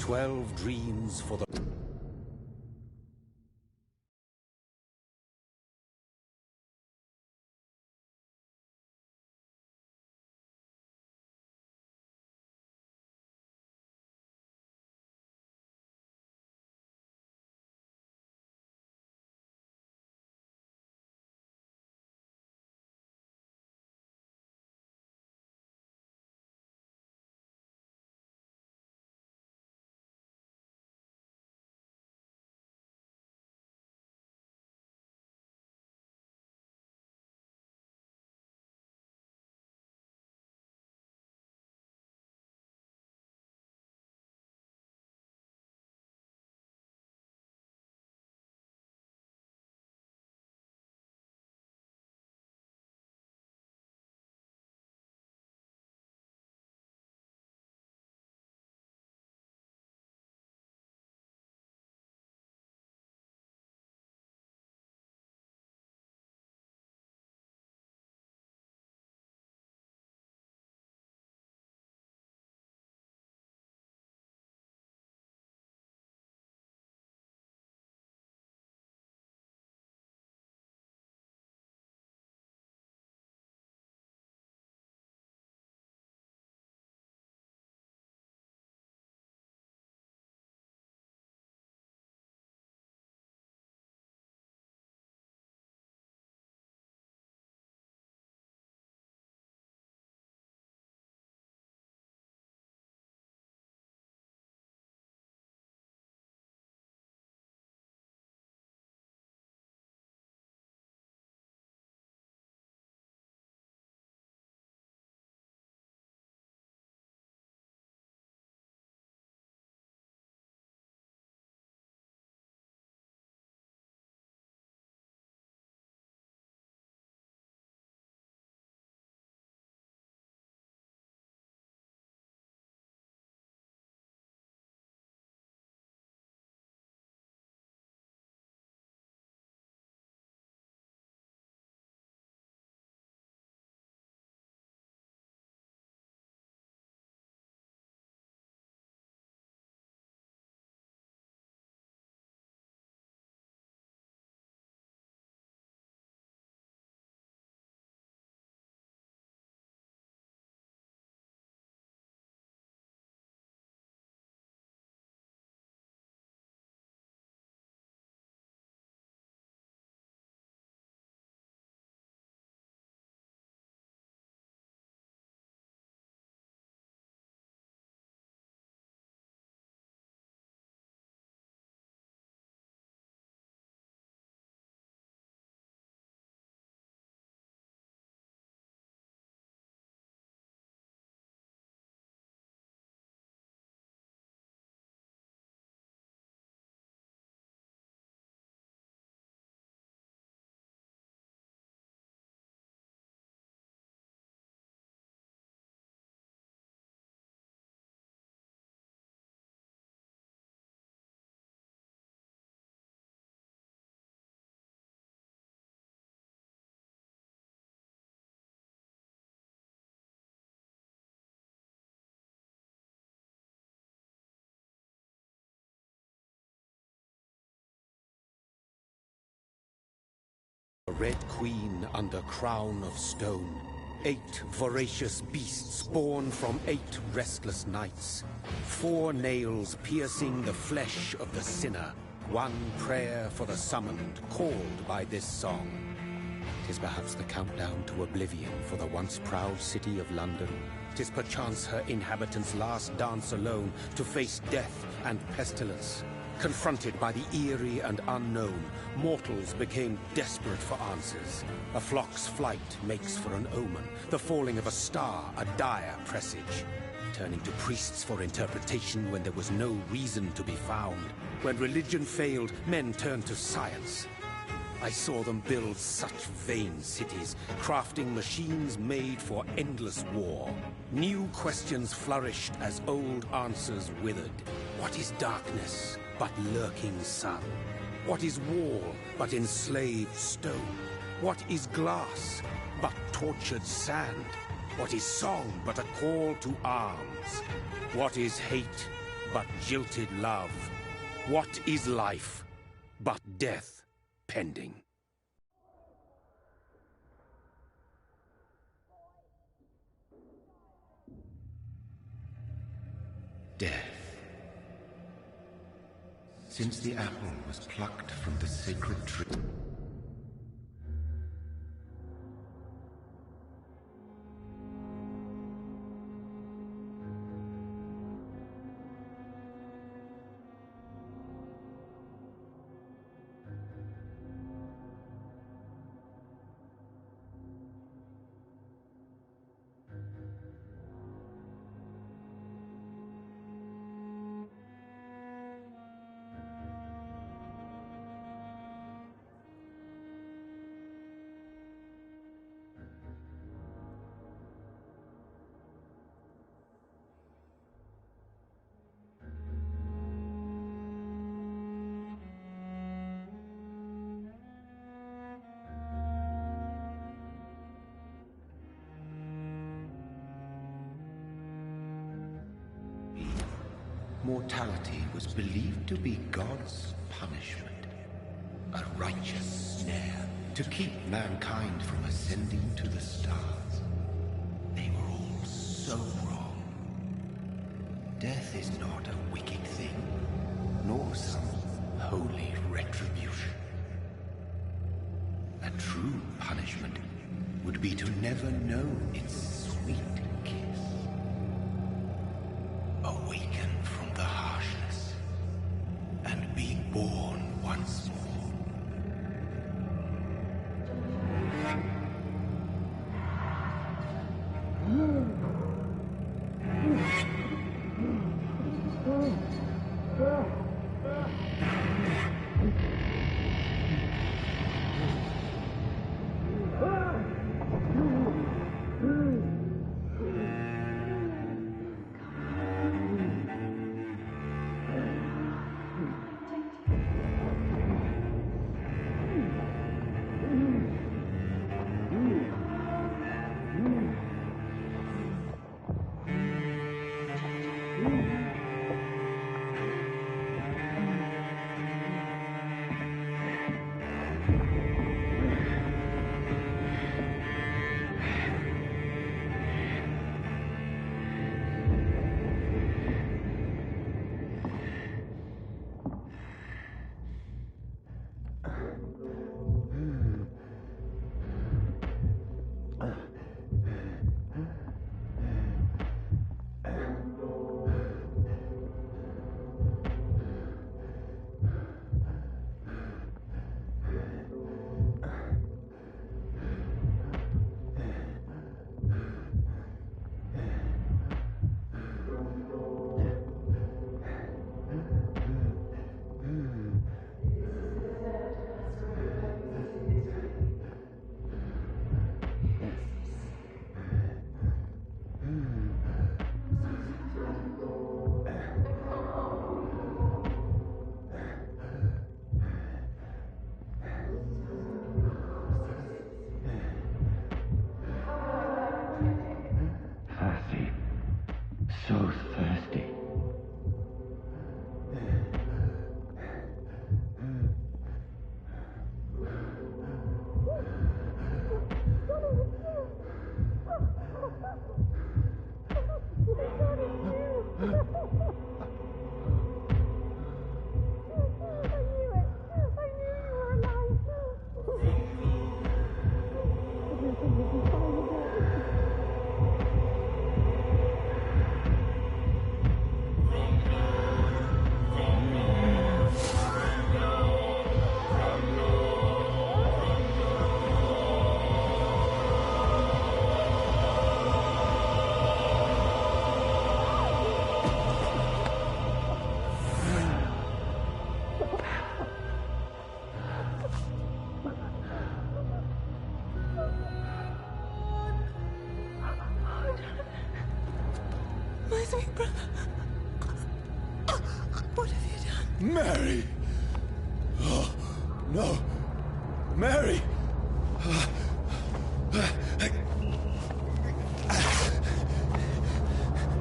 12 dreams for the... A Red Queen under crown of stone. 8 voracious beasts born from 8 restless nights. 4 nails piercing the flesh of the sinner. 1 prayer for the summoned, called by this song. 'Tis perhaps the countdown to oblivion for the once proud city of London. 'Tis perchance her inhabitants' last dance alone to face death and pestilence. Confronted by the eerie and unknown, mortals became desperate for answers. A flock's flight makes for an omen, the falling of a star a dire presage. Turning to priests for interpretation when there was no reason to be found. When religion failed, men turned to science. I saw them build such vain cities, crafting machines made for endless war. New questions flourished as old answers withered. What is darkness but lurking sun? What is wall but enslaved stone? What is glass but tortured sand? What is song but a call to arms? What is hate but jilted love. What is life but death pending? Death. Since the apple was plucked from the sacred tree. Mortality was believed to be God's punishment, a righteous snare to keep mankind from ascending to the stars. They were all so wrong. Death is not a wicked thing, nor some holy retribution. A true punishment would be to never know its sweet kiss. Awaken from the harshness and be born once more. So thirsty. What have you done? Mary! Oh, no! Mary!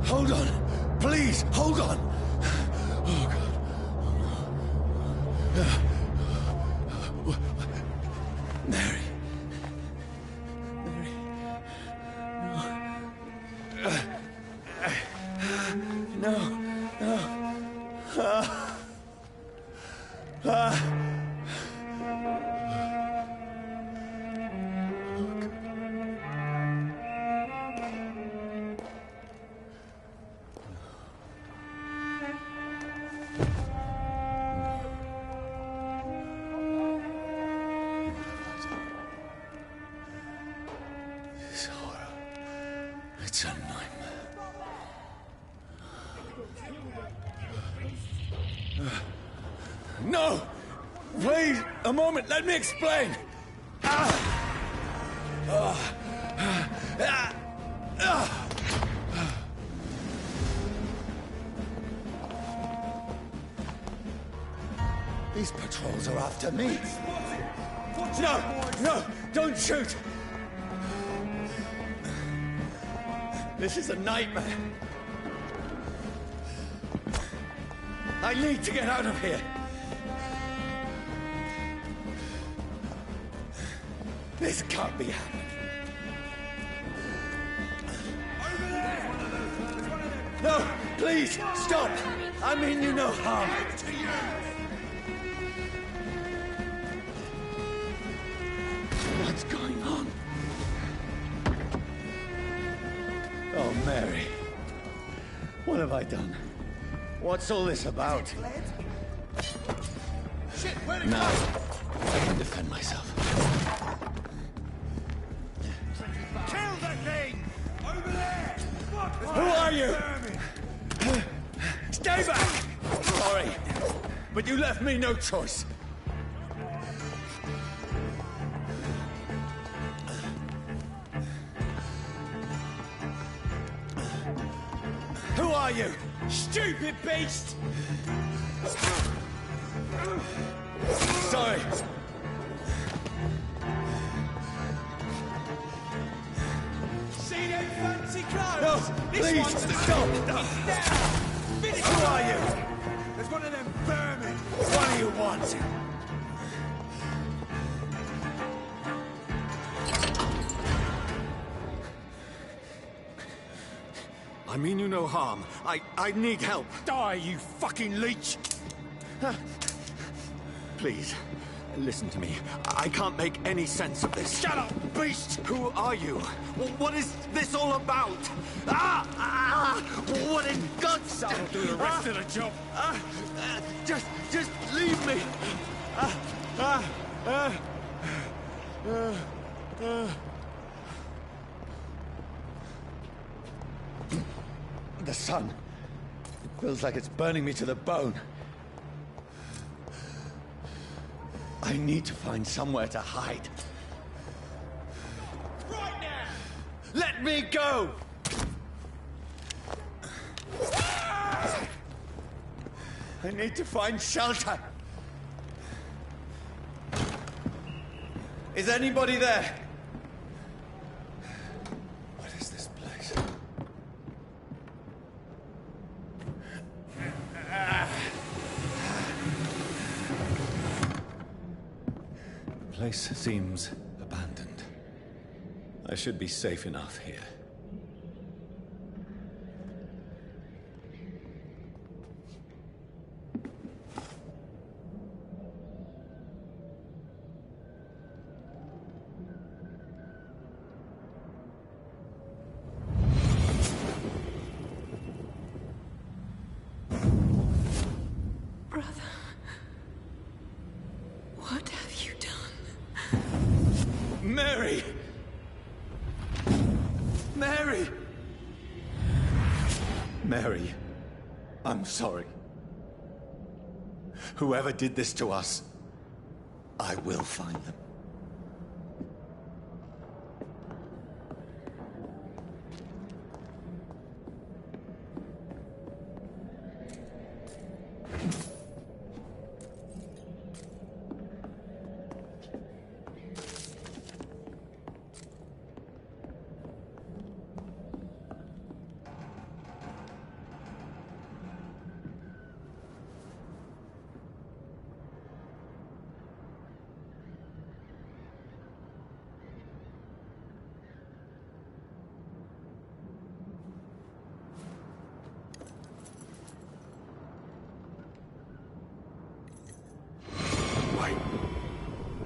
Hold on! Please, hold on! Mary. No. No. This horror. It's a nightmare. No! Please, a moment, let me explain! These patrols are after me. No! No! Don't shoot! This is a nightmare. I need to get out of here. This can't be happening. No, please, stop! I mean you no harm. What's going on? Oh, Mary. What have I done? What's all this about? Shit, no, I can defend myself. Kill the thing! Over there! Who are you? Stay back! Sorry, but you left me no choice. Who are you? Stupid beast! Sorry. See them fancy clothes? No, This please, one's the stop. Finish Who are you? There's one of them vermin. What do you want? I mean you no harm. I need help. Die, you fucking leech! Please, listen to me. I can't make any sense of this. Shut up, beast! Who are you? What is this all about? What in God's name? That'll do the rest of the job. Just leave me. The sun. It feels like it's burning me to the bone. I need to find somewhere to hide. Right now! Let me go! I need to find shelter. Is anybody there? What is this place? The place seems abandoned. I should be safe enough here. Brother, what have you done? Mary! Mary! Mary, I'm sorry. Whoever did this to us, I will find them.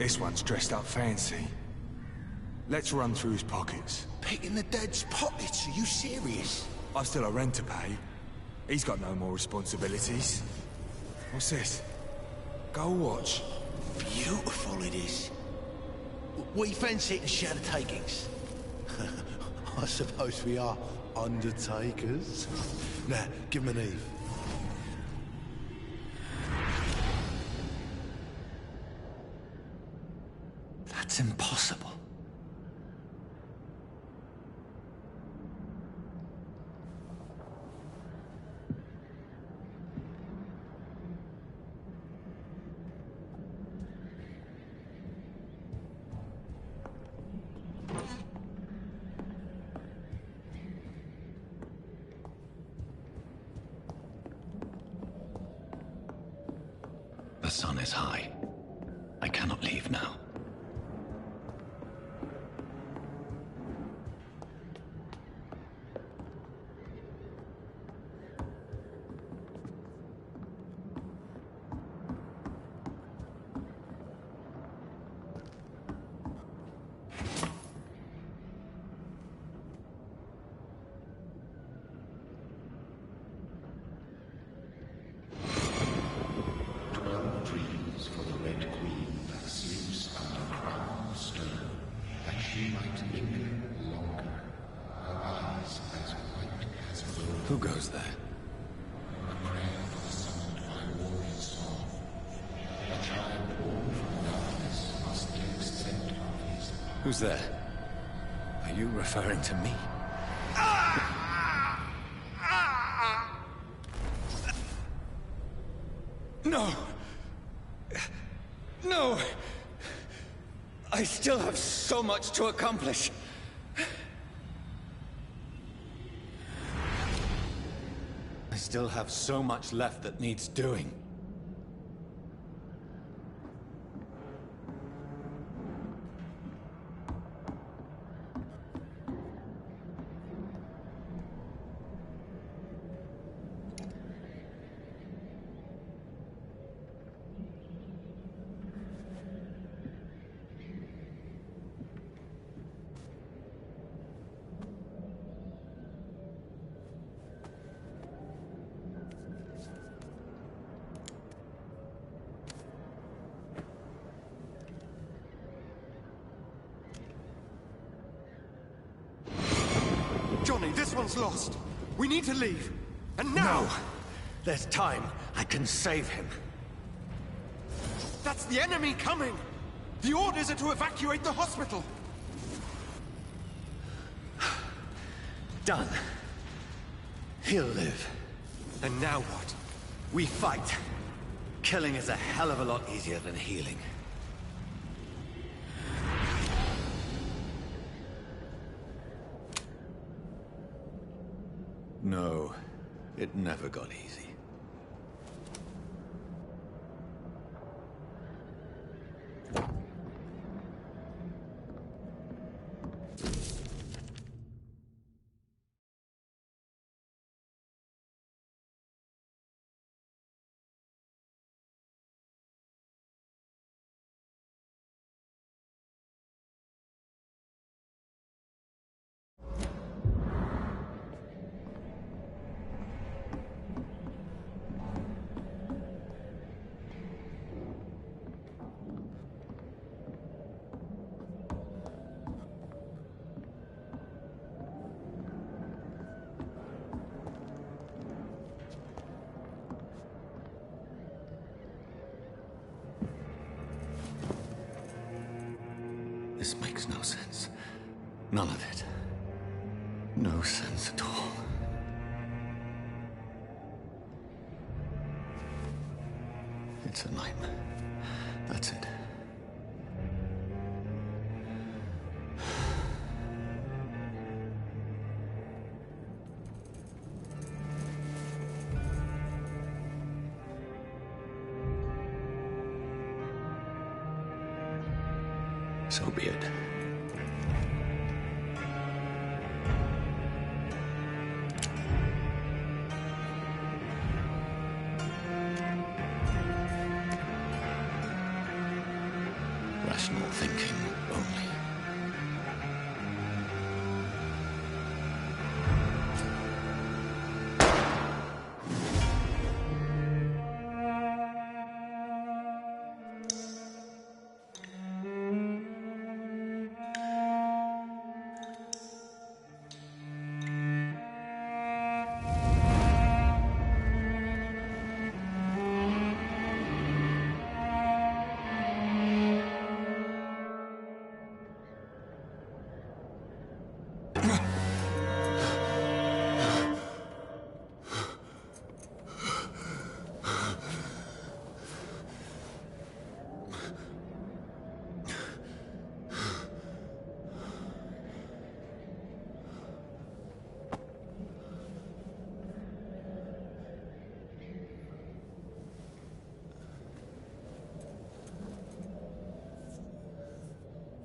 this one's dressed up fancy. Let's run through his pockets. Picking the dead's pockets? Are you serious? I've still a rent to pay. He's got no more responsibilities. What's this? Gold watch. Beautiful it is. We fancy it and share the takings. I suppose we are undertakers. Now, give him an Eve. That's impossible. The sun is high. I cannot leave now. Who goes there? Who's there? Are you referring to me? No! No! I still have so much to accomplish. I still have so much left that needs doing. Johnny, this one's lost. We need to leave. And now! No! There's time. I can save him. That's the enemy coming! The orders are to evacuate the hospital! Done. He'll live. And now what? We fight. Killing is a hell of a lot easier than healing. No, it never got easy. This makes no sense. None of it. No sense at all. It's a nightmare. That's it. So be it. thinking only.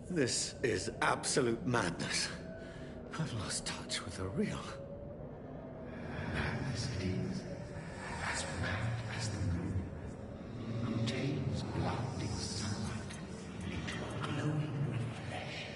This is absolute madness. I've lost touch with the real. Madness it is, as mad as the moon, contains blinding sunlight into a glowing reflection.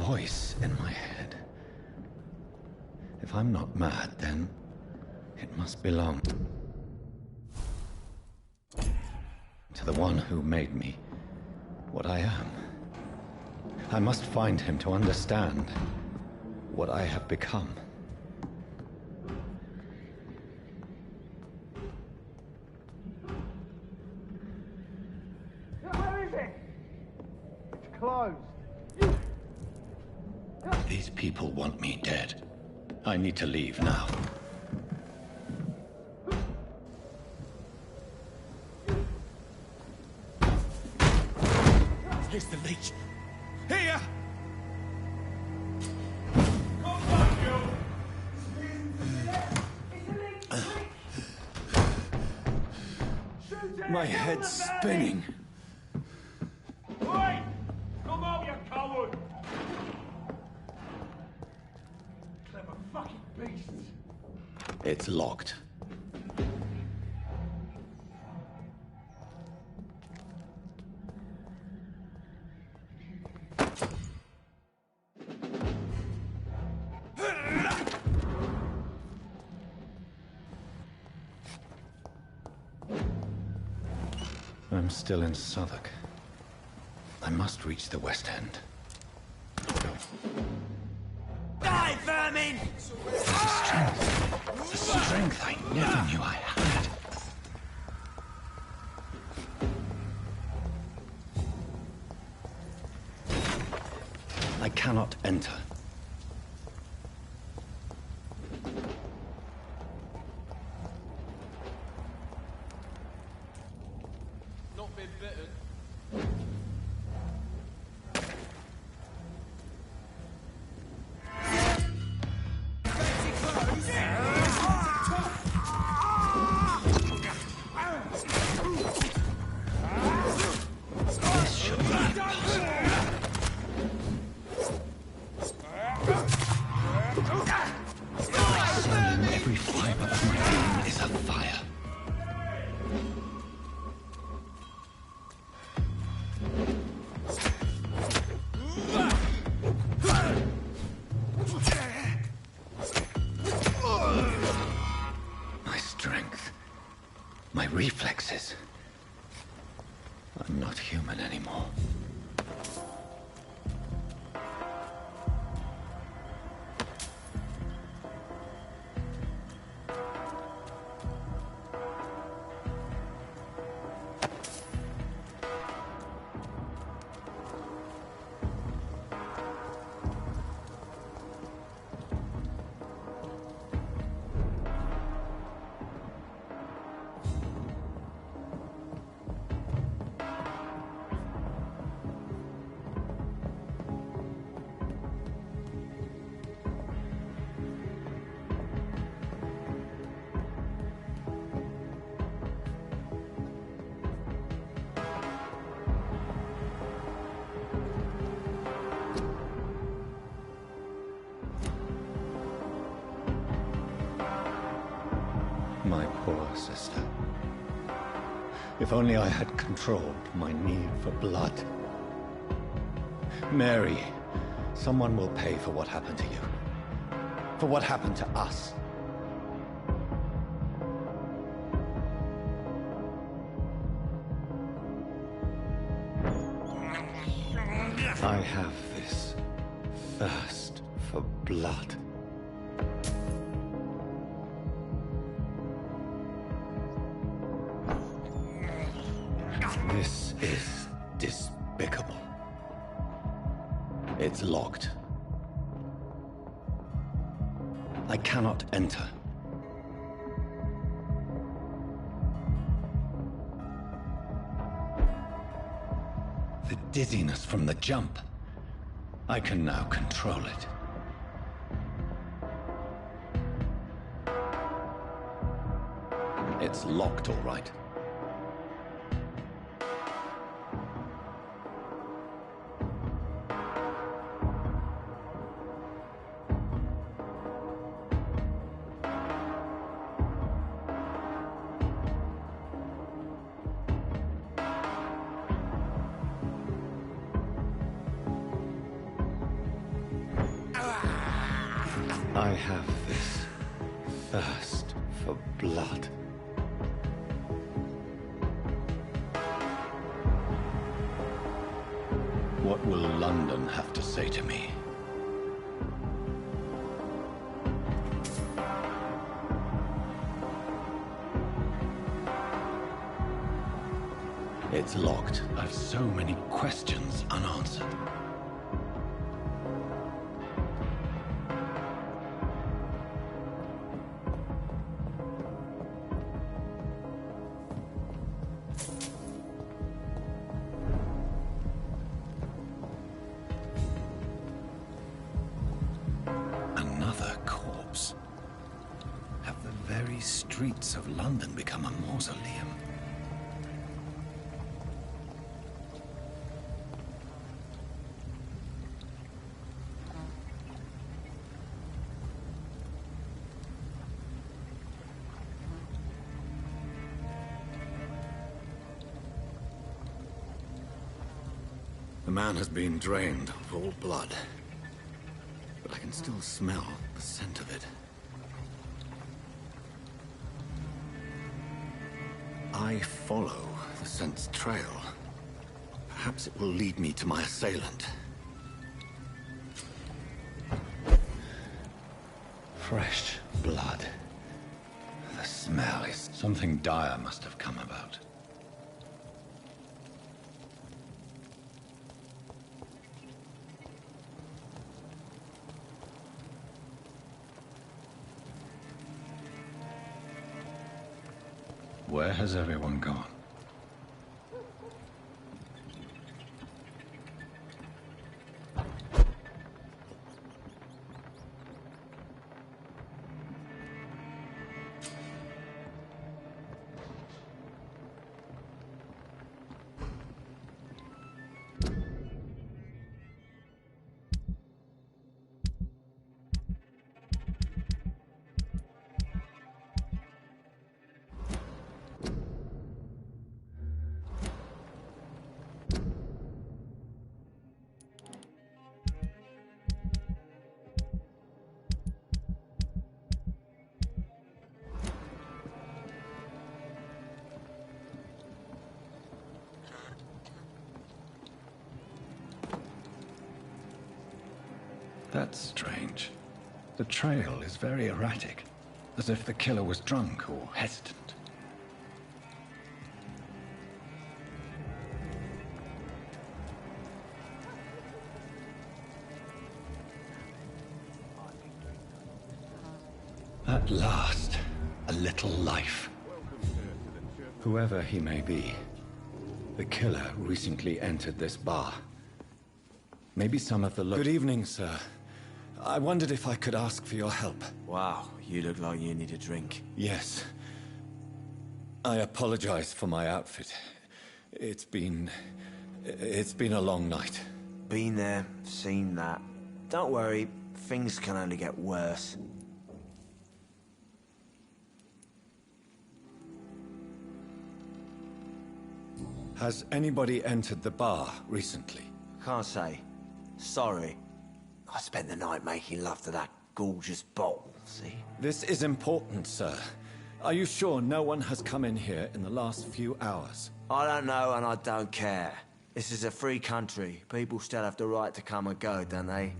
Voice in my head. If I'm not mad, then it must belong to the one who made me what I am. I must find him to understand what I have become. Where is it? It's closed. These people want me dead. I need to leave now. Here's the leech. Here! My head's spinning. Oi! Come out, you coward! Clever fucking beasts. It's locked. I'm still in Southwark. I must reach the West End. Die, vermin! The strength I never knew I had. I cannot enter. Not been bitten. This should be impossible. Every fiber of my being is afire. reflexes. I'm not human anymore. My poor sister. If only I had controlled my need for blood. Mary, someone will pay for what happened to you. For what happened to us. I have this thirst for blood. This is despicable. It's locked. I cannot enter. The dizziness from the jump. I can now control it. It's locked, all right. I have this thirst for blood. What will London have to say to me? It's locked. I've so many questions unanswered. Another corpse. Have the very streets of London become a mausoleum? The man has been drained of all blood, but I can still smell the scent of it. I follow the scent's trail. Perhaps it will lead me to my assailant. Fresh blood. The smell is... Something dire must have come about. Where has everyone gone? That's strange. The trail is very erratic, as if the killer was drunk or hesitant. At last, a little life. Whoever he may be, the killer recently entered this bar. Maybe some of the Good evening, sir. I wondered if I could ask for your help. Wow, you look like you need a drink. Yes. I apologize for my outfit. It's been a long night. Been there, seen that. Don't worry, things can only get worse. Has anybody entered the bar recently? Can't say. Sorry. I spent the night making love to that gorgeous bottle, see? This is important, sir. Are you sure no one has come in here in the last few hours? I don't know and I don't care. This is a free country. People still have the right to come and go, don't they?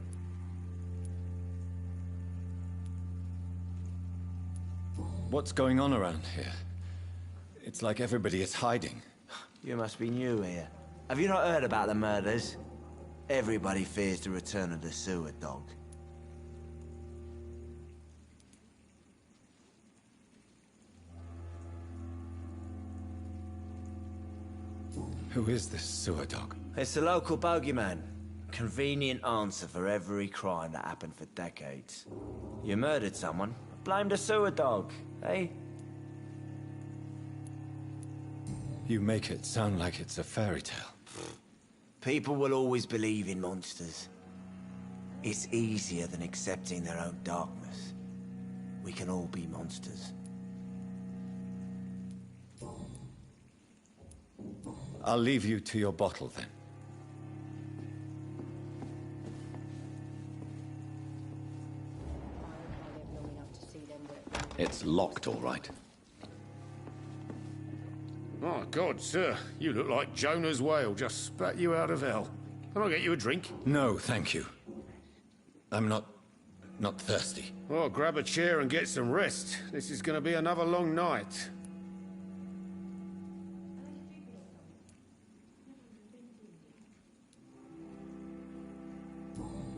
What's going on around here? It's like everybody is hiding. You must be new here. Have you not heard about the murders? Everybody fears the return of the sewer dog. Who is this sewer dog? It's the local bogeyman. Convenient answer for every crime that happened for decades. You murdered someone, blame the sewer dog, eh? You make it sound like it's a fairy tale. People will always believe in monsters. It's easier than accepting their own darkness. We can all be monsters. I'll leave you to your bottle, then. It's locked, all right. My God, sir, you look like Jonah's whale just spat you out of hell. Can I get you a drink? No, thank you. I'm not thirsty. Well, grab a chair and get some rest. This is going to be another long night.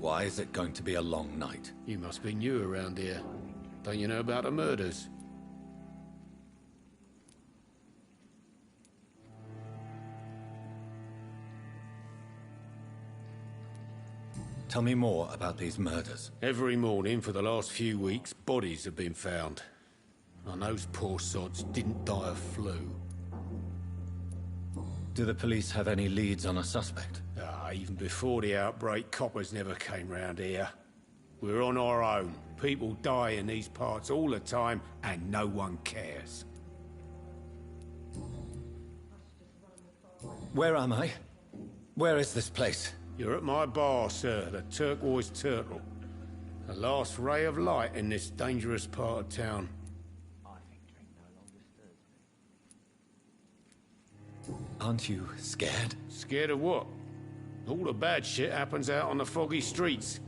Why is it going to be a long night? You must be new around here. Don't you know about the murders? Tell me more about these murders. Every morning for the last few weeks, bodies have been found. And those poor sods didn't die of flu. Do the police have any leads on a suspect? Even before the outbreak, coppers never came round here. We're on our own. People die in these parts all the time, and no one cares. Where am I? Where is this place? You're at my bar, sir, the Turquoise Turtle. The last ray of light in this dangerous part of town. Aren't you scared? Scared of what? All the bad shit happens out on the foggy streets.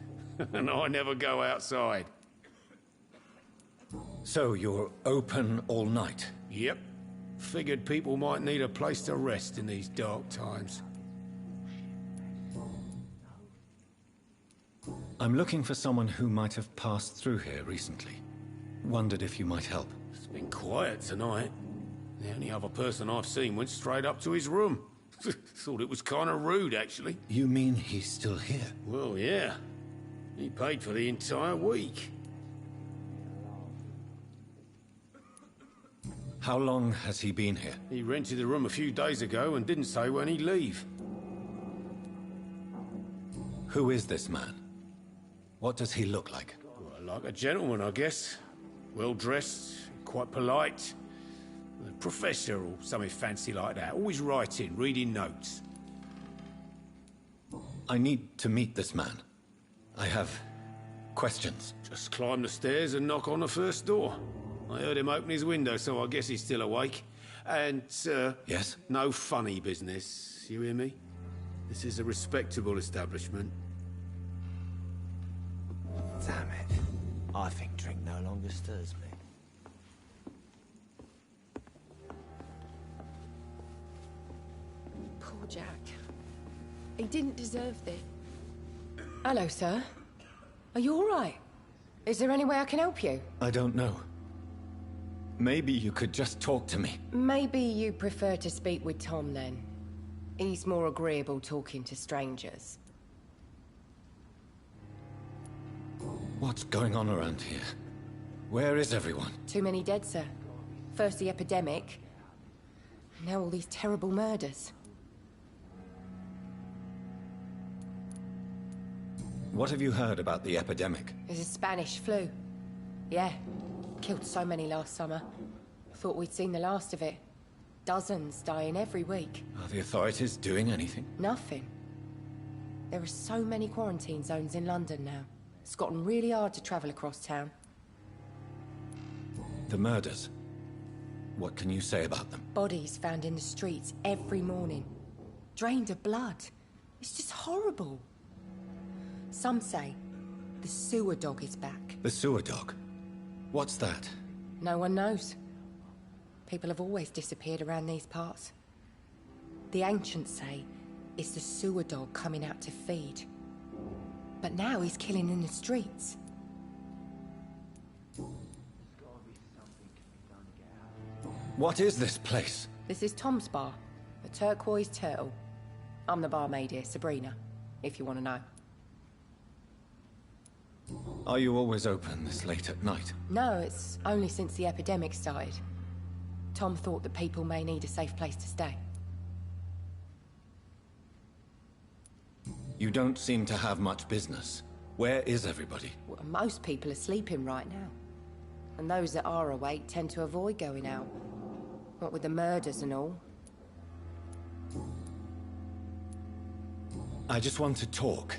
And I never go outside. So you're open all night? Yep. Figured people might need a place to rest in these dark times. I'm looking for someone who might have passed through here recently. Wondered if you might help. It's been quiet tonight. The only other person I've seen went straight up to his room. Thought it was kind of rude, actually. You mean he's still here? Well, yeah. He paid for the entire week. How long has he been here? He rented the room a few days ago and didn't say when he'd leave. Who is this man? What does he look like? Well, like a gentleman, I guess. Well-dressed, quite polite. A professor or something fancy like that. Always writing, reading notes. I need to meet this man. I have questions. Just climb the stairs and knock on the first door. I heard him open his window, so I guess he's still awake. And, Yes? no funny business. You hear me? This is a respectable establishment. Damn it. I think drink no longer stirs me. Poor Jack. He didn't deserve this. Hello, sir. Are you all right? Is there any way I can help you? I don't know. Maybe you could just talk to me. Maybe you prefer to speak with Tom, then. He's more agreeable talking to strangers. What's going on around here? Where is everyone? Too many dead, sir. First the epidemic, now all these terrible murders. What have you heard about the epidemic? There's a Spanish flu. Yeah. Killed so many last summer. Thought we'd seen the last of it. Dozens dying every week. Are the authorities doing anything? Nothing. There are so many quarantine zones in London now. It's gotten really hard to travel across town. The murders. What can you say about them? Bodies found in the streets every morning. Drained of blood. It's just horrible. Some say the sewer dog is back. The sewer dog? What's that? No one knows. People have always disappeared around these parts. The ancients say it's the sewer dog coming out to feed. But now he's killing in the streets. What is this place? This is Tom's bar, the Turquoise Turtle. I'm the barmaid here, Sabrina, if you want to know. Are you always open this late at night? No, it's only since the epidemic started. Tom thought that people may need a safe place to stay. You don't seem to have much business. Where is everybody? Well, most people are sleeping right now. And those that are awake tend to avoid going out. What with the murders and all. I just want to talk.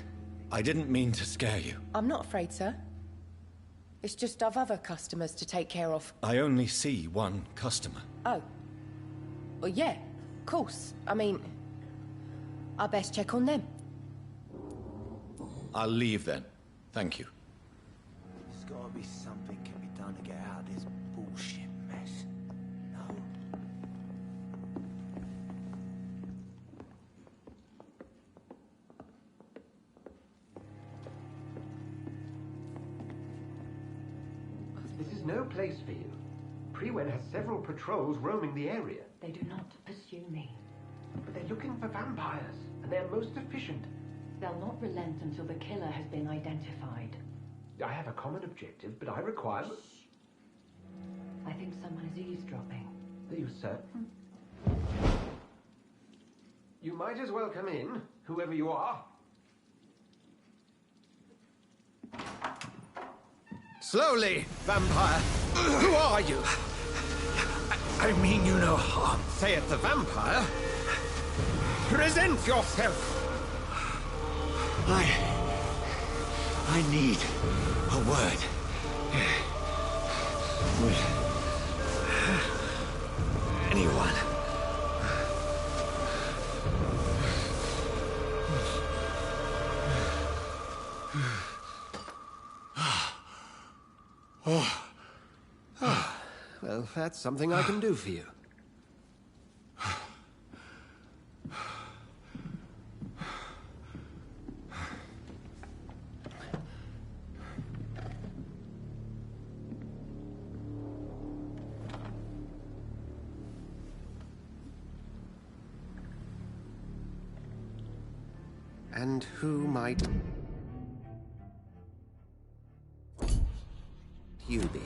I didn't mean to scare you. I'm not afraid, sir. It's just I've other customers to take care of. I only see one customer. Oh. Well, yeah, of course. I mean, I best check on them. I'll leave then. Thank you. There's gotta be something can be done to get out of this bullshit mess. No? This is no place for you. Prewen has several patrols roaming the area. They do not pursue me. But they're looking for vampires, and they're most efficient. They'll not relent until the killer has been identified. I have a common objective, but I require... I think someone is eavesdropping. Are you certain? You might as well come in, whoever you are. Slowly, vampire. Who are you? I mean you no harm. Saith the vampire. Present yourself. I need a word. With anyone. Well, that's something I can do for you. And who might you be?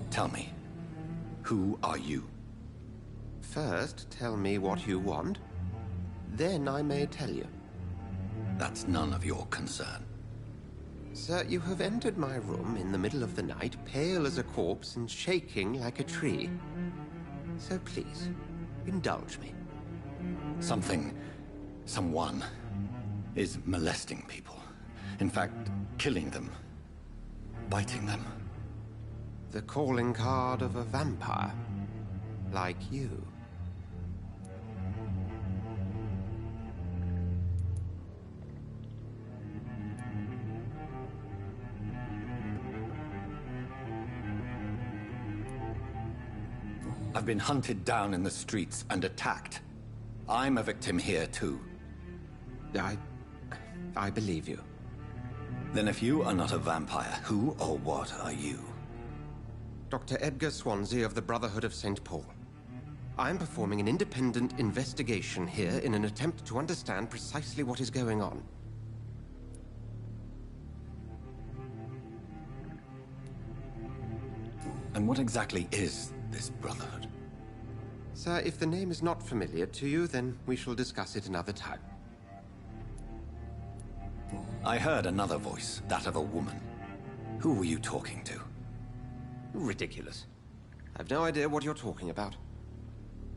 Tell me, who are you? First, tell me what you want. Then I may tell you. That's none of your concern. Sir, you have entered my room in the middle of the night, pale as a corpse and shaking like a tree. So please, indulge me. Someone is molesting people. In fact, killing them. Biting them. The calling card of a vampire. Like you. I've been hunted down in the streets and attacked. I'm a victim here, too. I believe you. Then if you are not a vampire, who or what are you? Dr. Edgar Swansea of the Brotherhood of St. Paul. I'm performing an independent investigation here in an attempt to understand precisely what is going on. And what exactly is this Brotherhood? Sir, if the name is not familiar to you, then we shall discuss it another time. I heard another voice, that of a woman. Who were you talking to? Ridiculous. I've no idea what you're talking about.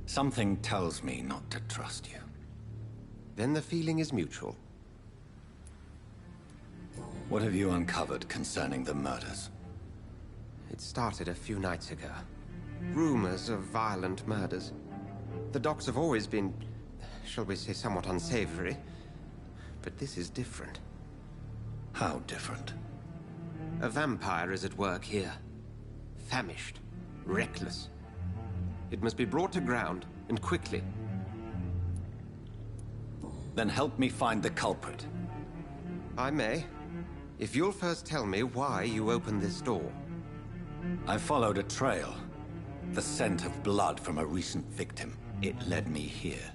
Something tells me not to trust you. Then the feeling is mutual. What have you uncovered concerning the murders? It started a few nights ago. Rumors of violent murders. The docks have always been, shall we say, somewhat unsavory. But this is different. How different? A vampire is at work here. Famished. Reckless. It must be brought to ground, and quickly. Then help me find the culprit. I may. If you'll first tell me why you opened this door. I followed a trail. The scent of blood from a recent victim. It led me here.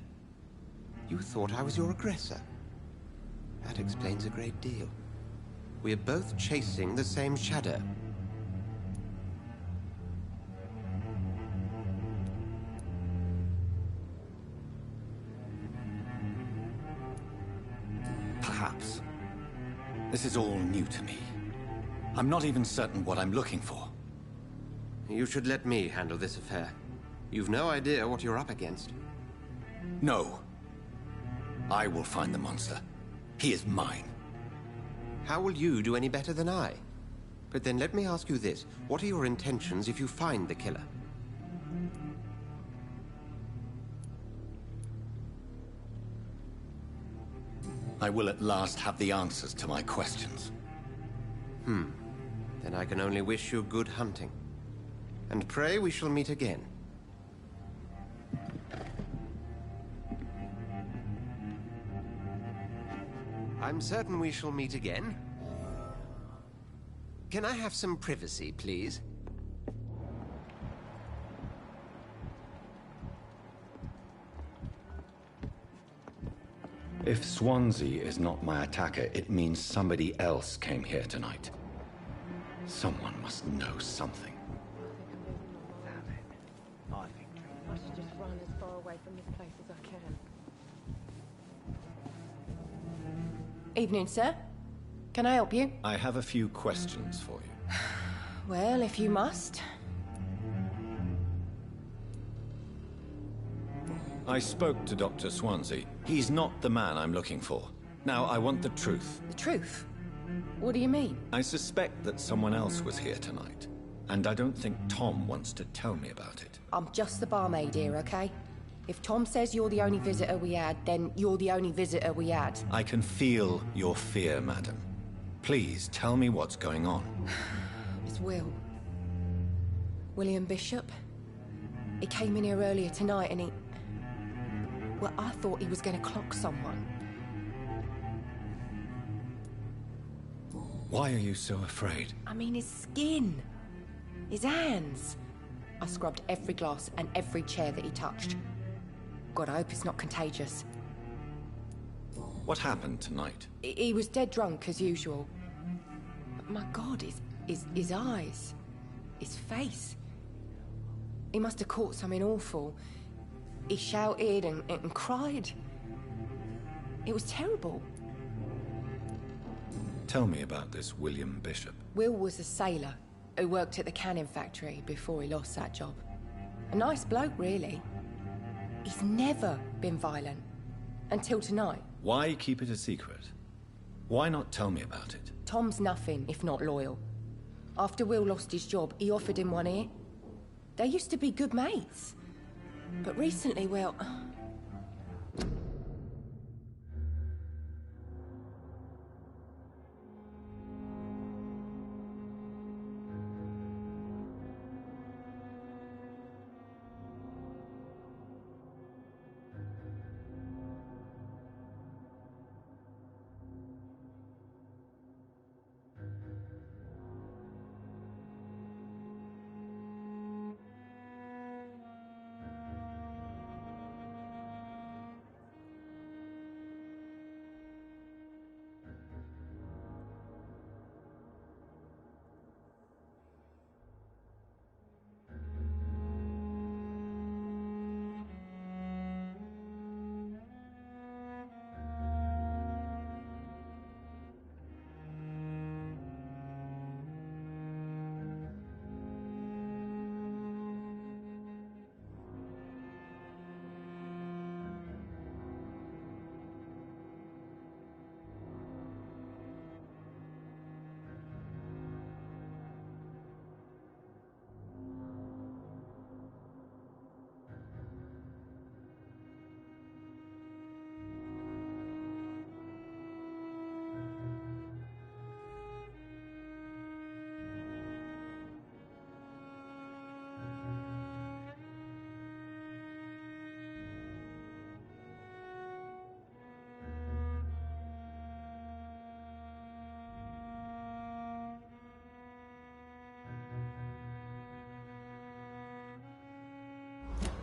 You thought I was your aggressor? That explains a great deal. We are both chasing the same shadow. Perhaps. This is all new to me. I'm not even certain what I'm looking for. You should let me handle this affair. You've no idea what you're up against. No. I will find the monster. He is mine. How will you do any better than I? But then let me ask you this. What are your intentions if you find the killer? I will at last have the answers to my questions. Then I can only wish you good hunting. And pray we shall meet again. I'm certain we shall meet again. Can I have some privacy, please? If Swansea is not my attacker, it means somebody else came here tonight. Someone must know something. I should just run as far away from this place as I can. Evening, sir. Can I help you? I have a few questions for you. Well, if you must. I spoke to Dr. Swansea. He's not the man I'm looking for. Now, I want the truth. The truth? What do you mean? I suspect that someone else was here tonight. And I don't think Tom wants to tell me about it. I'm just the barmaid here, okay? If Tom says you're the only visitor we had, then you're the only visitor we had. I can feel your fear, madam. Please, tell me what's going on. It's Will. William Bishop. He came in here earlier tonight and he... Well, I thought he was going to clock someone. Why are you so afraid? I mean, his skin. His hands. I scrubbed every glass and every chair that he touched. God, I hope it's not contagious. What happened tonight? He was dead drunk, as usual. But my God, his eyes. His face. He must have caught something awful. He shouted and cried. It was terrible. Tell me about this William Bishop. Will was a sailor who worked at the canning factory before he lost that job. A nice bloke, really. He's never been violent. Until tonight. Why keep it a secret? Why not tell me about it? Tom's nothing if not loyal. After Will lost his job, he offered him one ear. They used to be good mates. But recently, well...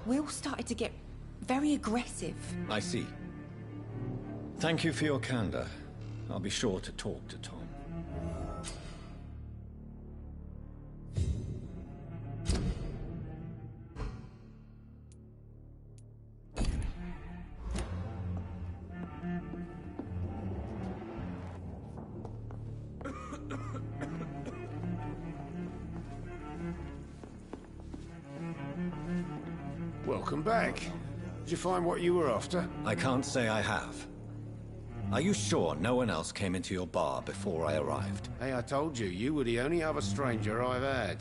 Will started to get very aggressive. I see. Thank you for your candor. I'll be sure to talk to Tom. Welcome back. Did you find what you were after? I can't say I have. Are you sure no one else came into your bar before I arrived? Hey, I told you, you were the only other stranger I've had.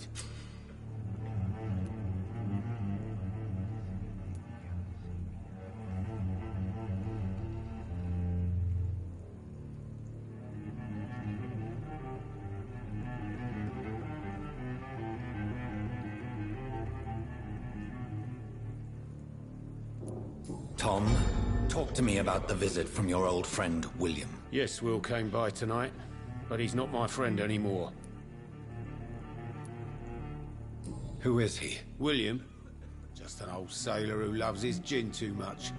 Tom, talk to me about the visit from your old friend, William. Yes, Will came by tonight, but he's not my friend anymore. Who is he? William? Just an old sailor who loves his gin too much.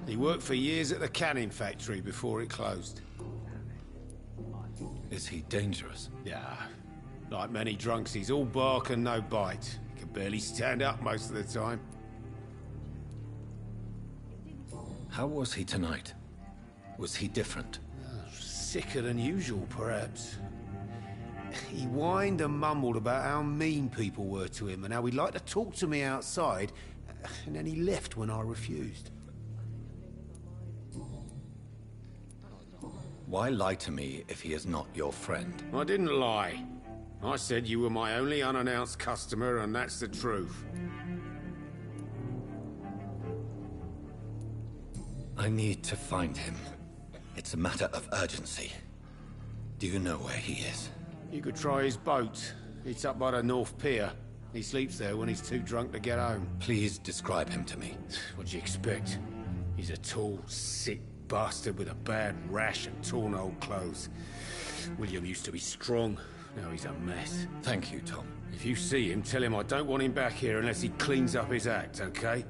He worked for years at the canning factory before it closed. Is he dangerous? Yeah. Like many drunks, he's all bark and no bite. He can barely stand up most of the time. How was he tonight? Was he different? Sicker than usual, perhaps. He whined and mumbled about how mean people were to him and how he'd like to talk to me outside, and then he left when I refused. Why lie to me if he is not your friend? I didn't lie. I said you were my only unannounced customer, and that's the truth. I need to find him. It's a matter of urgency. Do you know where he is? You could try his boat. It's up by the North Pier. He sleeps there when he's too drunk to get home. Please describe him to me. What do you expect? He's a tall, sick bastard with a bad rash and torn old clothes. William used to be strong. Now he's a mess. Thank you, Tom. If you see him, tell him I don't want him back here unless he cleans up his act, okay?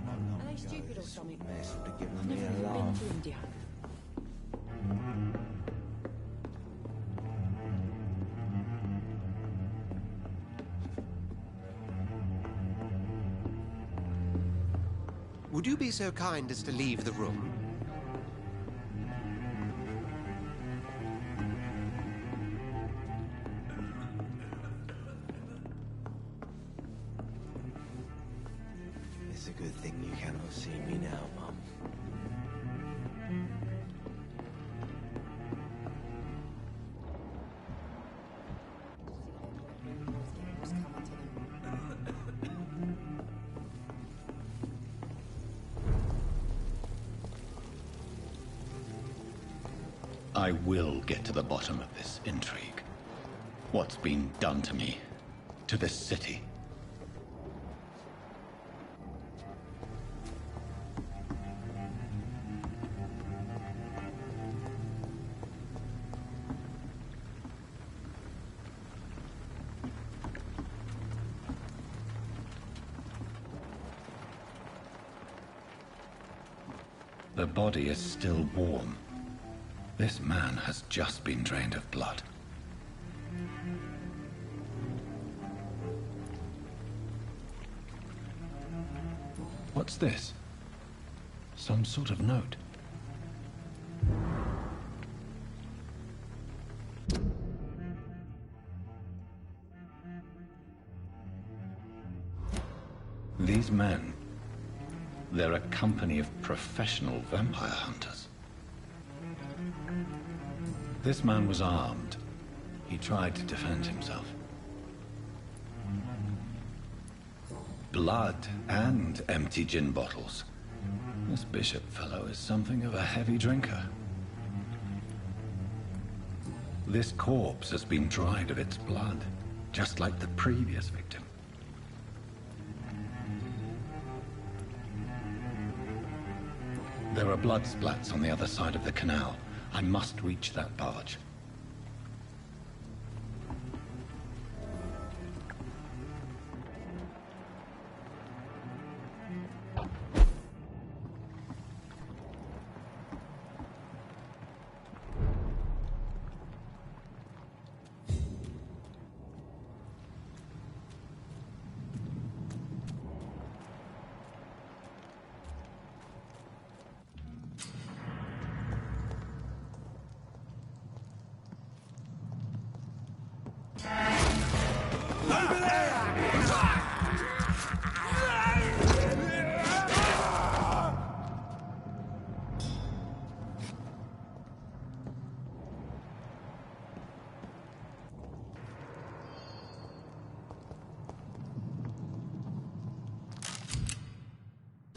Are they stupid or something? Mess would have given I've me never a even been laugh. to India. Would you be so kind as to leave the room? It's a good thing you cannot see me now, Mum. I will get to the bottom of this intrigue. What's been done to me? To this city? The body is still warm. This man has just been drained of blood. What's this? Some sort of note. These men, they're a company of professional vampire hunters. This man was armed. He tried to defend himself. Blood and empty gin bottles. This bishop fellow is something of a heavy drinker. This corpse has been dried of its blood, just like the previous victim. There are blood splats on the other side of the canal. I must reach that barge.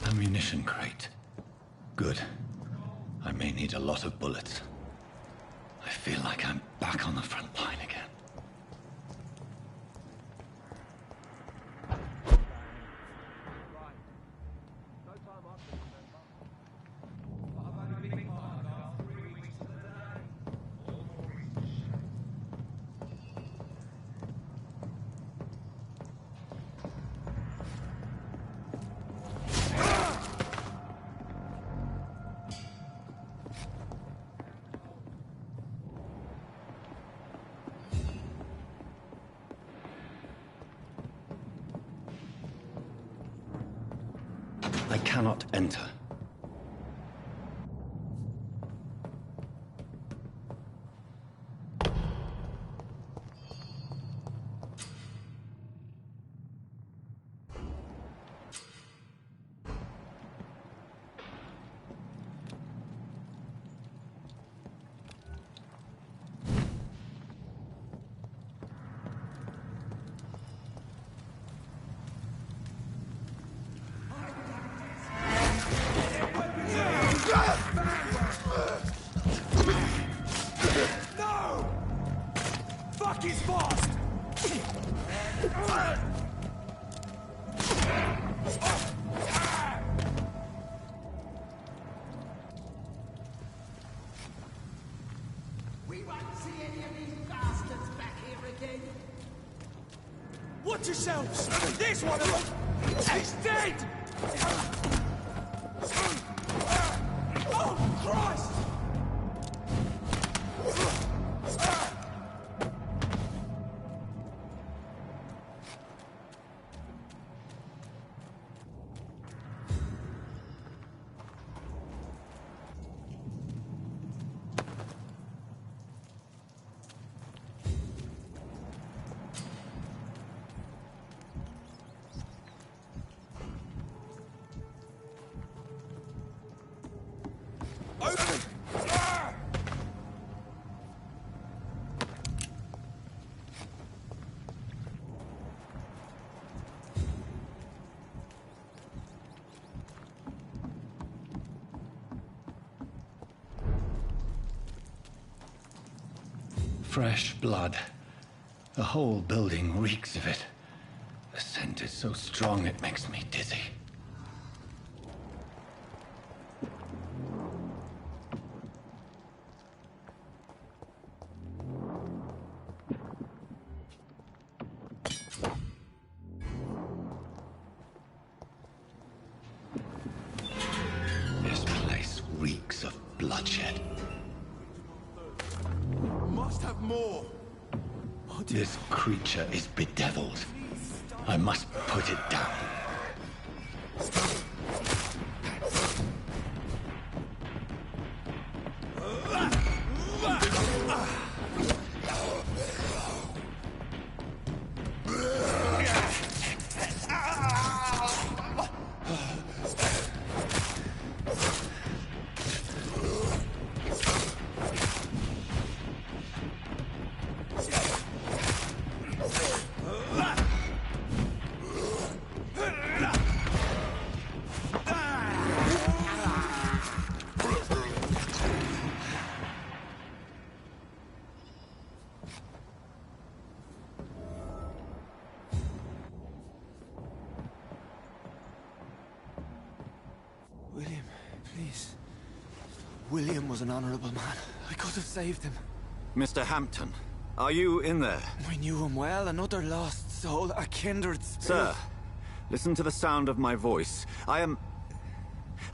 Ammunition crate. Good. I may need a lot of bullets. I feel like I'm back on the front line again. I cannot enter. yourselves! There's one of them! He's dead! Oh, Christ! Fresh blood. The whole building reeks of it. The scent is so strong it makes me dizzy. This place reeks of bloodshed. Must have more. This creature is bedeviled. I must put it down. William, please. William was an honorable man. I could have saved him. Mr. Hampton, are you in there? I knew him well, another lost soul, a kindred spirit. Sir, listen to the sound of my voice. I'm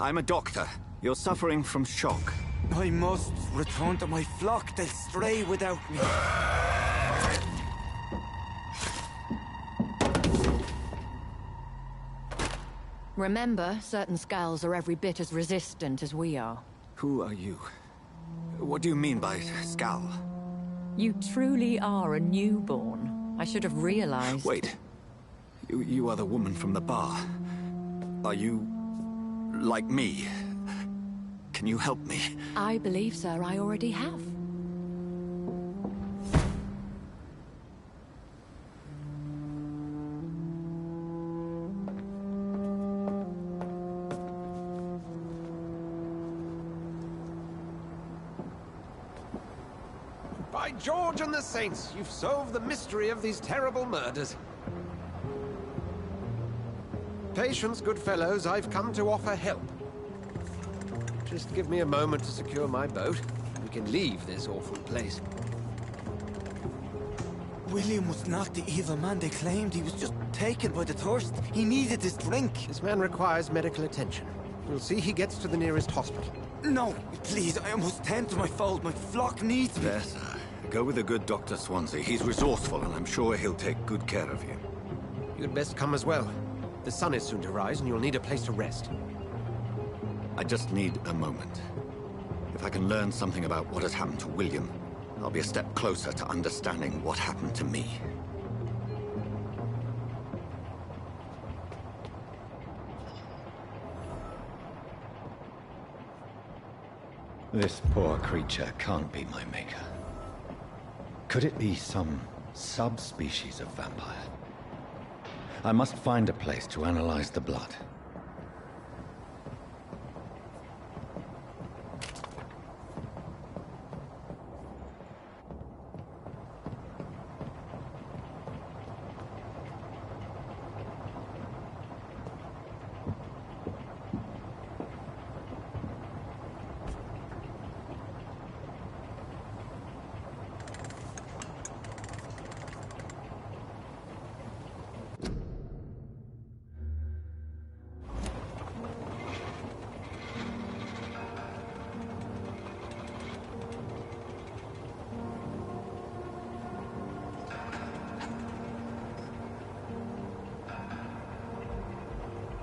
a doctor. You're suffering from shock. I must return to my flock. They'll stray without me. Remember, certain skulls are every bit as resistant as we are. Who are you? What do you mean by Skal? You truly are a newborn. I should have realized. Wait. You are the woman from the bar. Are you... like me? Can you help me? I believe, sir, I already have. By George and the Saints, you've solved the mystery of these terrible murders. Patience, good fellows, I've come to offer help. Just give me a moment to secure my boat. We can leave this awful place. William was not the evil man they claimed. He was just taken by the thirst. He needed this drink. This man requires medical attention. We'll see he gets to the nearest hospital. No, please, I must tend to my fold. My flock needs me. There, sir. Go with the good Dr. Swansea. He's resourceful, and I'm sure he'll take good care of you. You'd best come as well. The sun is soon to rise, and you'll need a place to rest. I just need a moment. If I can learn something about what has happened to William, I'll be a step closer to understanding what happened to me. This poor creature can't be my maker. Could it be some subspecies of vampire? I must find a place to analyze the blood.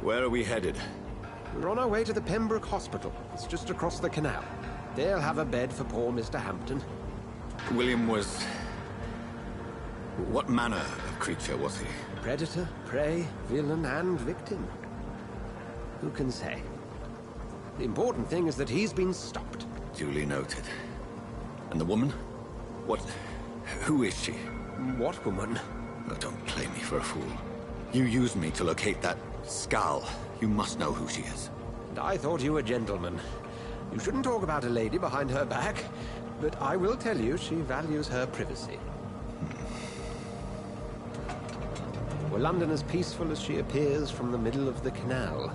Where are we headed? We're on our way to the Pembroke Hospital. It's just across the canal. They'll have a bed for poor Mr. Hampton. William was... What manner of creature was he? Predator, prey, villain, and victim. Who can say? The important thing is that he's been stopped. Duly noted. And the woman? What... who is she? What woman? Oh, don't play me for a fool. You used me to locate that skull. You must know who she is. And I thought you a gentleman. You shouldn't talk about a lady behind her back, but I will tell you she values her privacy. Were London as peaceful as she appears from the middle of the canal?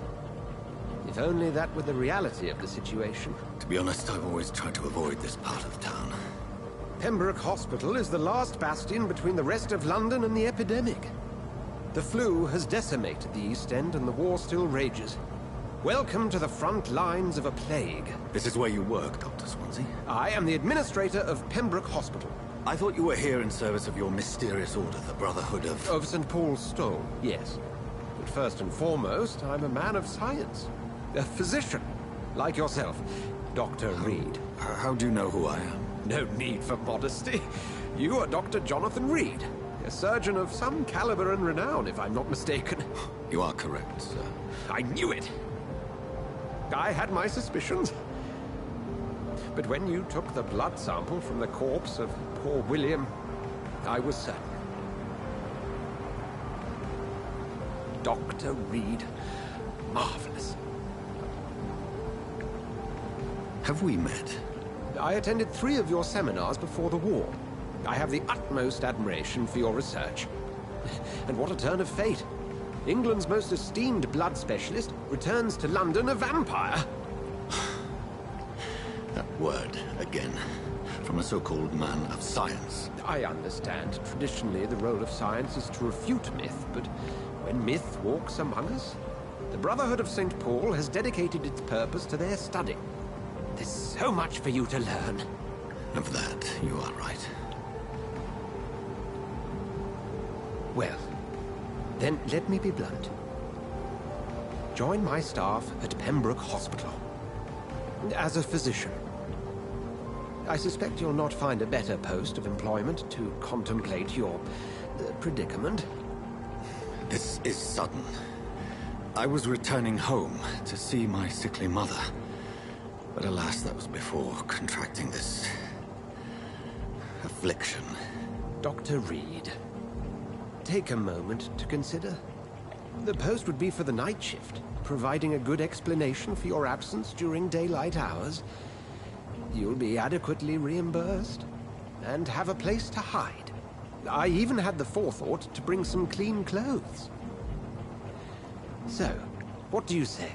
If only that were the reality of the situation. To be honest, I've always tried to avoid this part of town. Pembroke Hospital is the last bastion between the rest of London and the epidemic. The flu has decimated the East End and the war still rages. Welcome to the front lines of a plague. This is where you work, Dr. Swansea? I am the administrator of Pembroke Hospital. I thought you were here in service of your mysterious order, the Brotherhood of... Of St. Paul's Stone, yes. But first and foremost, I'm a man of science. A physician, like yourself, Dr. Reed. How do you know who I am? No need for modesty. You are Dr. Jonathan Reed, a surgeon of some caliber and renown, if I'm not mistaken. You are correct, sir. I knew it! I had my suspicions. But when you took the blood sample from the corpse of poor William, I was certain. Dr. Reed. Marvelous. Have we met? I attended 3 of your seminars before the war. I have the utmost admiration for your research. And what a turn of fate. England's most esteemed blood specialist returns to London a vampire. That word, again. From a so-called man of science. I understand. Traditionally, the role of science is to refute myth, but when myth walks among us, the Brotherhood of St. Paul has dedicated its purpose to their study. There's so much for you to learn. Of that, you are right. Well, then let me be blunt. Join my staff at Pembroke Hospital. As a physician. I suspect you'll not find a better post of employment to contemplate your predicament. This is sudden. I was returning home to see my sickly mother. But alas, that was before contracting this... affliction. Dr. Reed, take a moment to consider. The post would be for the night shift, providing a good explanation for your absence during daylight hours. You'll be adequately reimbursed, and have a place to hide. I even had the forethought to bring some clean clothes. So, what do you say?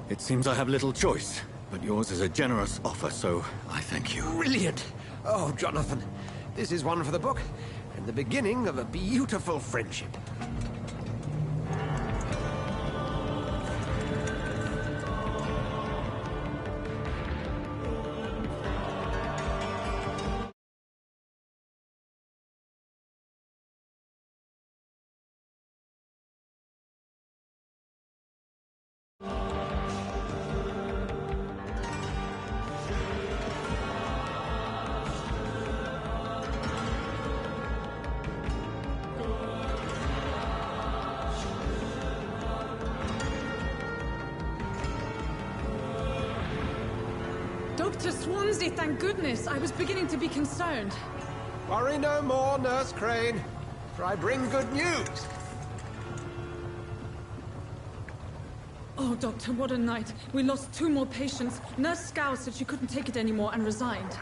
It seems I have little choice, but yours is a generous offer, so I thank you. Brilliant! Oh, Jonathan, this is one for the book, and the beginning of a beautiful friendship. Dr. Swansea, thank goodness. I was beginning to be concerned. Worry no more, Nurse Crane, for I bring good news. Oh, Doctor, what a night. We lost 2 more patients. Nurse Scow said she couldn't take it anymore and resigned.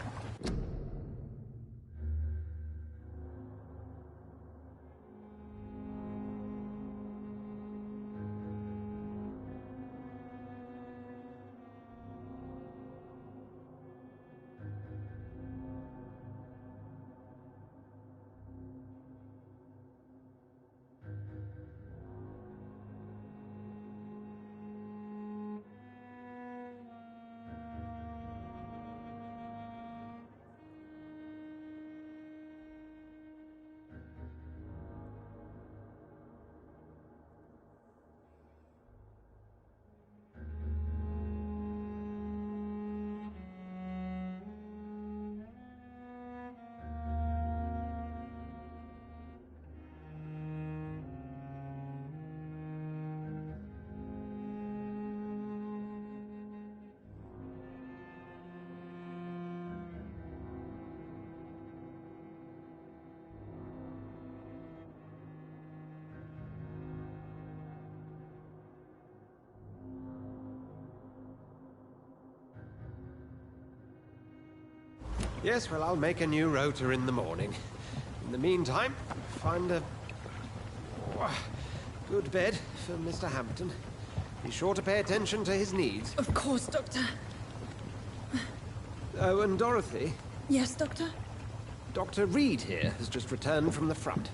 Yes, well, I'll make a new rota in the morning. In the meantime, find a good bed for Mr. Hampton. Be sure to pay attention to his needs. Of course, Doctor. Oh, and Dorothy? Yes, Doctor? Dr. Reed here has just returned from the front.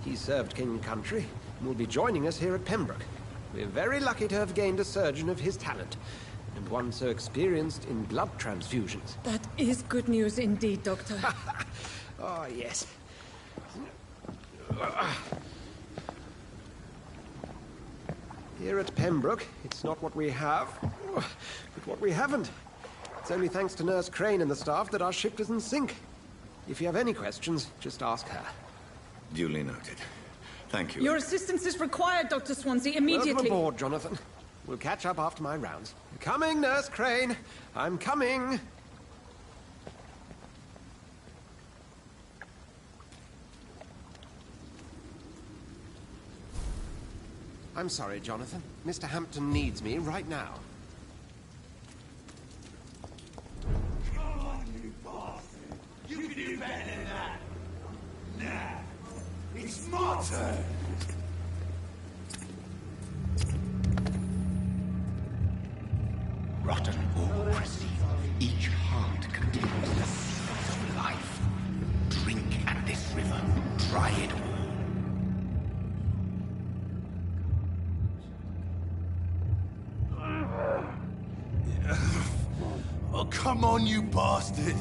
He served King Country and will be joining us here at Pembroke. We're very lucky to have gained a surgeon of his talent, and one so experienced in blood transfusions. That is good news indeed, Doctor. Oh, yes. Here at Pembroke, it's not what we have, but what we haven't. It's only thanks to Nurse Crane and the staff that our ship doesn't sink. If you have any questions, just ask her. Duly noted. Thank you. Your assistance is required, Dr. Swansea, immediately. Welcome aboard, Jonathan. We'll catch up after my rounds. Coming, Nurse Crane. I'm coming. I'm sorry, Jonathan. Mr. Hampton needs me right now. Come on, you bastard! You can do better than that! Nah, it's my turn! Rotten or pristine, each heart contains the seeds of life. Drink at this river, try it all. Oh, come on, you bastard!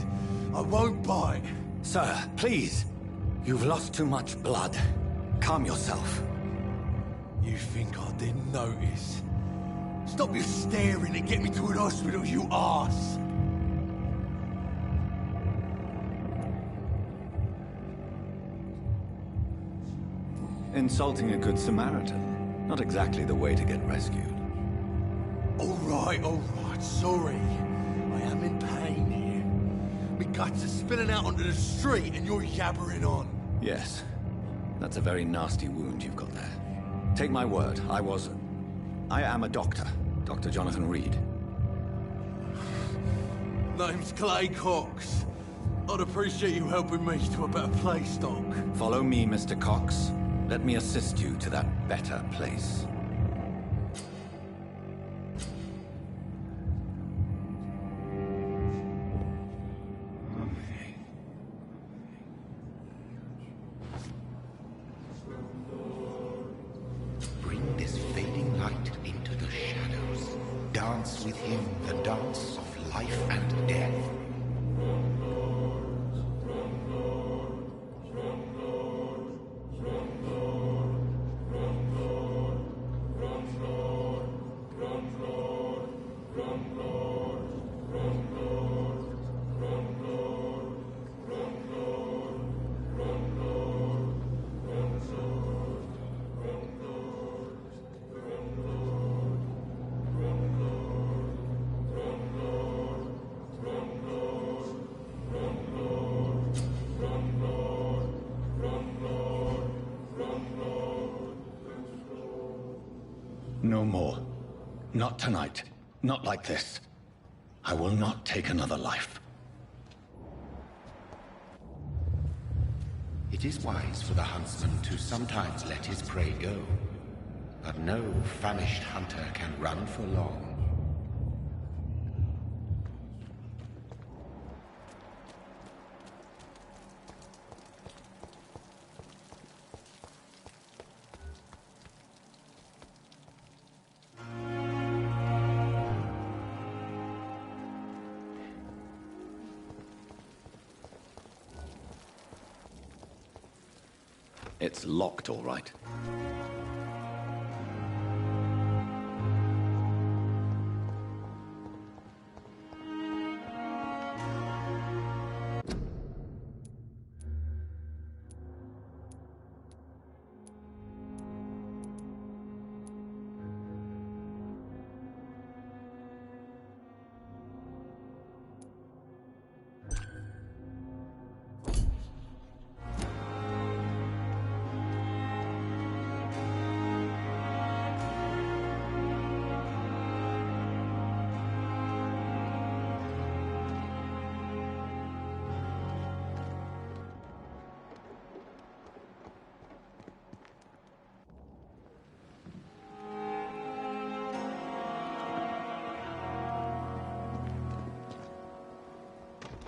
I won't bite. Sir, please. You've lost too much blood. Calm yourself. You think I didn't notice? Stop your staring and get me to an hospital, you arse! Insulting a good Samaritan. Not exactly the way to get rescued. All right, sorry. I am in pain here. My guts are spilling out onto the street and you're yabbering on. Yes. That's a very nasty wound you've got there. Take my word, I am a doctor. Dr. Jonathan Reed. Name's Clay Cox. I'd appreciate you helping me to a better place, Doc. Follow me, Mr. Cox. Let me assist you to that better place. Bring this fading light into the shadows. Dance with him the dance of life and death. No more. Not tonight. Not like this. I will not take another life. It is wise for the huntsman to sometimes let his prey go, but no famished hunter can run for long. It's locked, all right.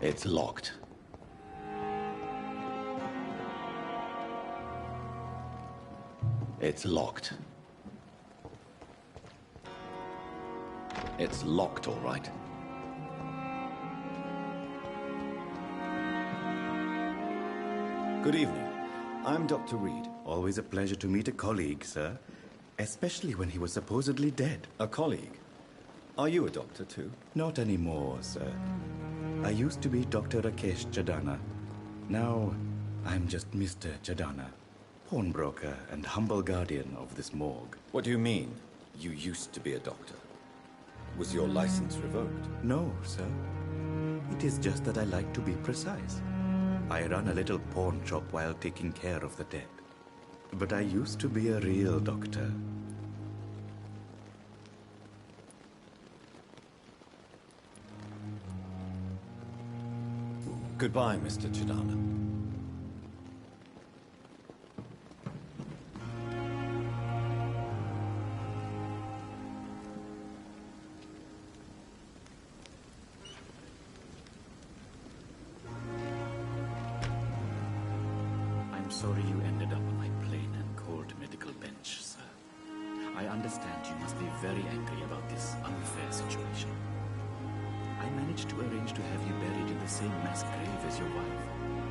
It's locked. It's locked. It's locked, all right. Good evening. I'm Dr. Reed. Always a pleasure to meet a colleague, sir. Especially when he was supposedly dead. A colleague? Are you a doctor, too? Not anymore, sir. I used to be Dr. Rakesh Chadana. Now, I'm just Mr. Chadana, pawnbroker and humble guardian of this morgue. What do you mean, you used to be a doctor? Was your license revoked? No, sir. It is just that I like to be precise. I run a little pawn shop while taking care of the dead. But I used to be a real doctor. Goodbye, Mr. Chidana. I'm sorry you ended up on my plain and cold medical bench, sir. I understand you must be very angry about this unfair situation. I managed to arrange to have you buried in the same mass grave as your wife.